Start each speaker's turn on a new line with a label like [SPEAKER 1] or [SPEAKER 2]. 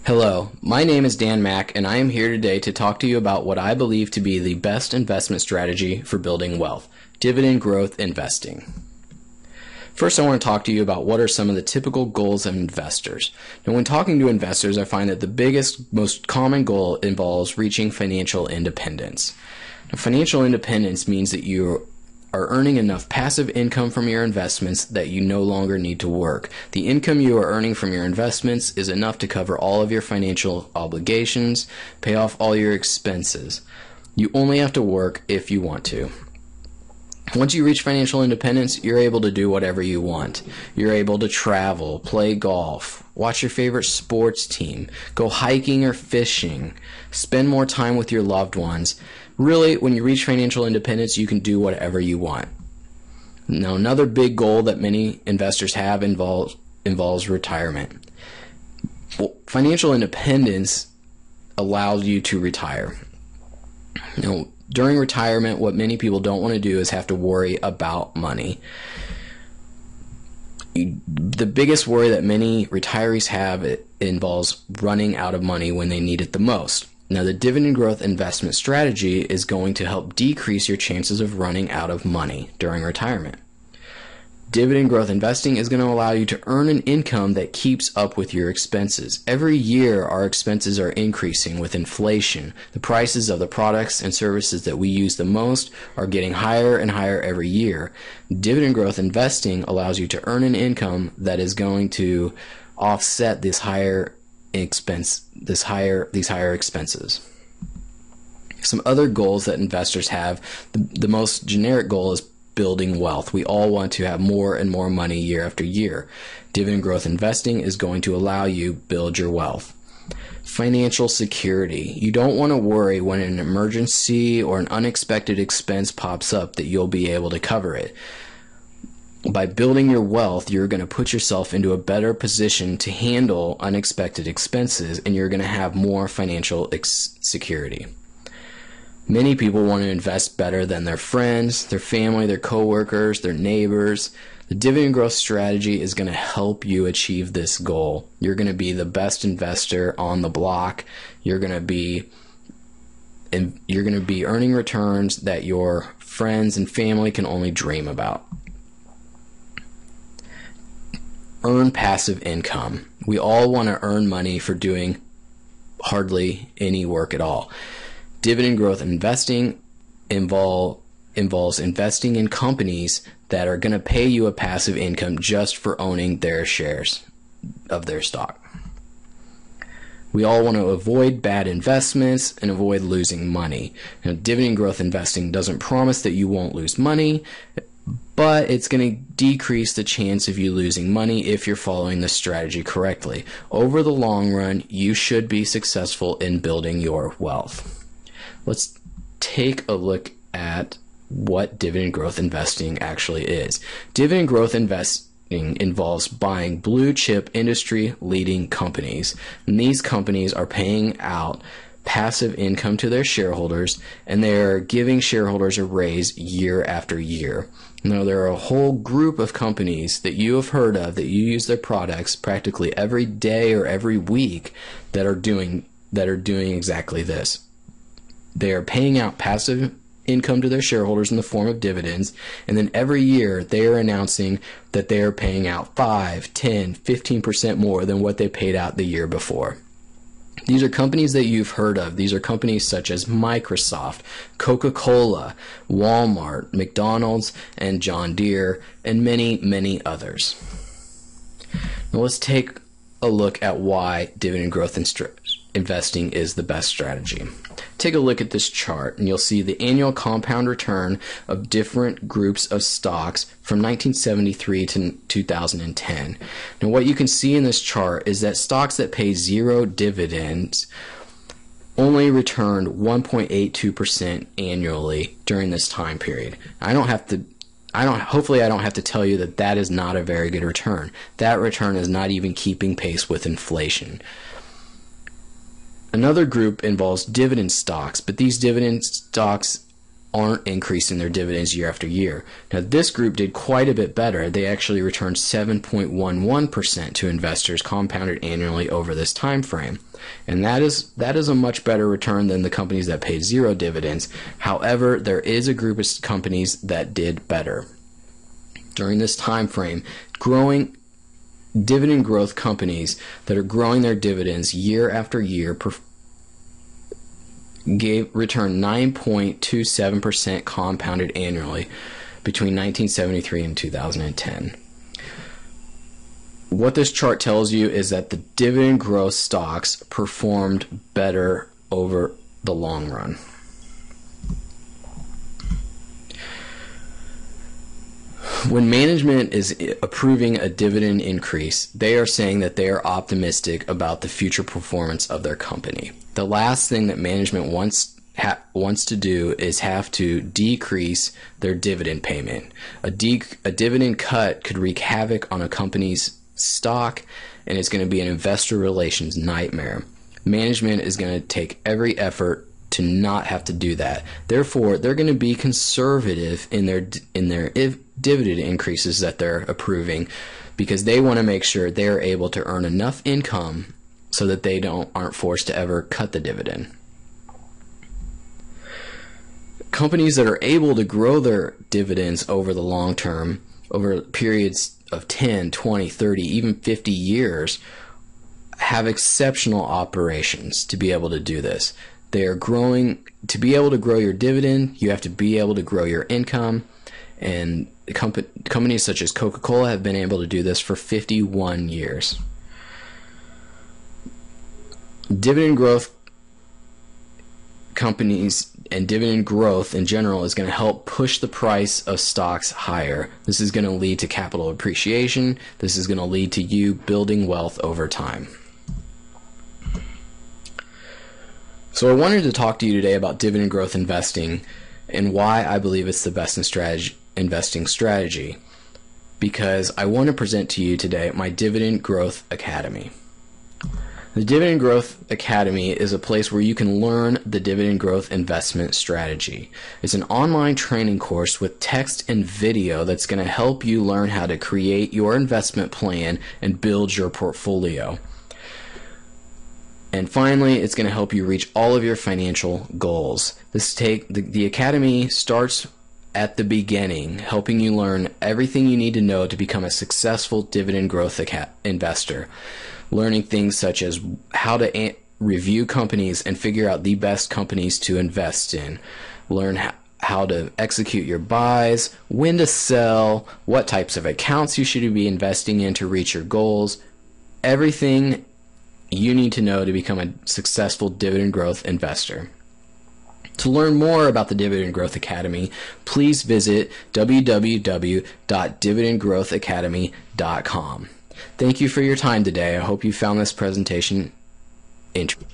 [SPEAKER 1] Hello, my name is Dan Mack, and I am here today to talk to you about what I believe to be the best investment strategy for building wealth: dividend growth investing. First, I want to talk to you about what are some of the typical goals of investors. Now, when talking to investors, I find that the biggest, most common goal involves reaching financial independence. Now, financial independence means that you are earning enough passive income from your investments that you no longer need to work. The income you are earning from your investments is enough to cover all of your financial obligations, pay off all your expenses. You only have to work if you want to. Once you reach financial independence, you're able to do whatever you want. You're able to travel, play golf, watch your favorite sports team, go hiking or fishing, spend more time with your loved ones. Really, when you reach financial independence, you can do whatever you want. Now, another big goal that many investors have involves retirement. Well, financial independence allows you to retire. Now, during retirement, what many people don't want to do is have to worry about money. The biggest worry that many retirees have involves running out of money when they need it the most. Now, the dividend growth investment strategy is going to help decrease your chances of running out of money during retirement. Dividend growth investing is going to allow you to earn an income that keeps up with your expenses. Every year, our expenses are increasing with inflation. The prices of the products and services that we use the most are getting higher and higher every year. Dividend growth investing allows you to earn an income that is going to offset these higher expenses. Some other goals that investors have, the most generic goal is building wealth. We all want to have more and more money year after year. Dividend growth investing is going to allow you build your wealth. Financial security. You don't want to worry when an emergency or an unexpected expense pops up that you'll be able to cover it. By building your wealth, you're going to put yourself into a better position to handle unexpected expenses, and you're going to have more financial security. Many people want to invest better than their friends, their family, their coworkers, their neighbors. The dividend growth strategy is going to help you achieve this goal. You're going to be the best investor on the block. You're going to be earning returns that your friends and family can only dream about. Earn passive income. We all want to earn money for doing hardly any work at all. Dividend growth investing involves investing in companies that are going to pay you a passive income just for owning their shares of their stock. We all want to avoid bad investments and avoid losing money. Now, dividend growth investing doesn't promise that you won't lose money, but it's going to decrease the chance of you losing money if you're following the strategy correctly. Over the long run, you should be successful in building your wealth. Let's take a look at what dividend growth investing actually is. Dividend growth investing involves buying blue chip industry leading companies, and these companies are paying out passive income to their shareholders, and they're giving shareholders a raise year after year. Now, there are a whole group of companies that you have heard of that you use their products practically every day or every week that are doing exactly this. They are paying out passive income to their shareholders in the form of dividends, and then every year they are announcing that they are paying out 5, 10, 15% more than what they paid out the year before. These are companies that you've heard of. These are companies such as Microsoft, Coca-Cola, Walmart, McDonald's, and John Deere, and many, many others. Now let's take a look at why dividend growth investing is the best strategy. Take a look at this chart, and you'll see the annual compound return of different groups of stocks from 1973 to 2010. Now, what you can see in this chart is that stocks that pay zero dividends only returned 1.82% annually during this time period. Hopefully I don't have to tell you that that is not a very good return. That return is not even keeping pace with inflation. Another group involves dividend stocks, but these dividend stocks aren't increasing their dividends year after year. Now, this group did quite a bit better. They actually returned 7.11% to investors compounded annually over this time frame. And that is a much better return than the companies that paid zero dividends. However, there is a group of companies that did better. During this time frame, growing dividend growth companies that are growing their dividends year after year returned 9.27% compounded annually between 1973 and 2010. What this chart tells you is that the dividend growth stocks performed better over the long run. When management is approving a dividend increase, they are saying that they are optimistic about the future performance of their company. The last thing that management wants to do is have to decrease their dividend payment. A dividend cut could wreak havoc on a company's stock, and it's going to be an investor relations nightmare. Management is going to take every effort to not have to do that. Therefore, they're going to be conservative in their dividend increases that they're approving, because they want to make sure they're able to earn enough income so that they aren't forced to ever cut the dividend. Companies that are able to grow their dividends over the long term, over periods of 10, 20, 30, even 50 years, have exceptional operations to be able to do this. They are growing. To be able to grow your dividend, you have to be able to grow your income, and companies such as Coca-Cola have been able to do this for 51 years. Dividend growth companies and dividend growth in general is going to help push the price of stocks higher. This is going to lead to capital appreciation. This is going to lead to you building wealth over time. So I wanted to talk to you today about dividend growth investing and why I believe it's the best investing strategy, because I want to present to you today my Dividend Growth Academy. The Dividend Growth Academy is a place where you can learn the dividend growth investment strategy. It's an online training course with text and video that's going to help you learn how to create your investment plan and build your portfolio. And finally, it's going to help you reach all of your financial goals. The Academy starts at the beginning, helping you learn everything you need to know to become a successful dividend growth investor. Learning things such as how to review companies and figure out the best companies to invest in. Learn how to execute your buys, when to sell, what types of accounts you should be investing in to reach your goals. Everything you need to know to become a successful dividend growth investor. To learn more about the Dividend Growth Academy, please visit www.dividendgrowthacademy.com. Thank you for your time today. I hope you found this presentation interesting.